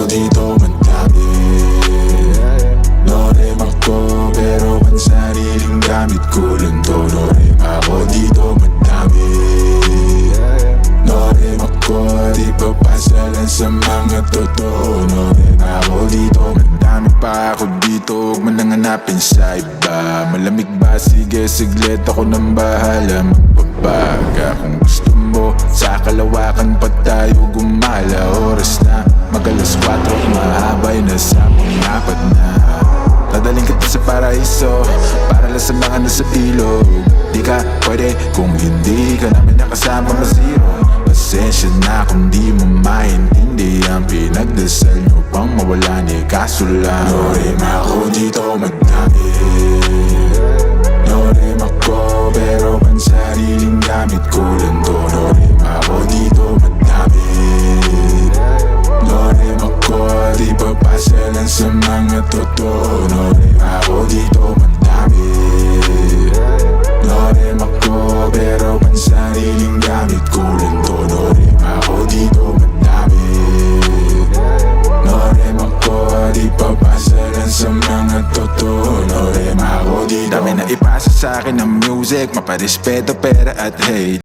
dito madami. No-rem ako pero ang sariling gamit ko lang to. No-rem ako dito madami. No-rem ako, di papasalan sa mga totoo. No-rem ako dito madami pa ako dito. Huwag man lang hanapin sa iba. Malamig ba? Sige, siglit ako nang bahala magbabaga. Kung gusto mo, sa kalawakan pa tayo gumala. Oras na mag-alas 4, mahabay na sa pang-apat na. Dadaling kita sa paraiso, para lang sa mga nasa ilog. Di ka pwede kung hindi ka namin nakasama ma-zero. Pasensya na kung di mo maintindihan. Pinagdasal nyo pang mawala ni kaso lang. No-rem ako dito madami. No-rem ako pero ang sariling gamit ko lang to. No-rem ako dito madami. No-rem ako, di papasalan sa mga totoo. No-rem ako dito madami. No-rem ako pero ang sariling gamit ko lang to. No-rem ako dito madami. No-rem ako, di papasalan sa mga totoo. No-rem ako dito. Dami na ipasa sa akin ng music, maparespeto, pera at hate.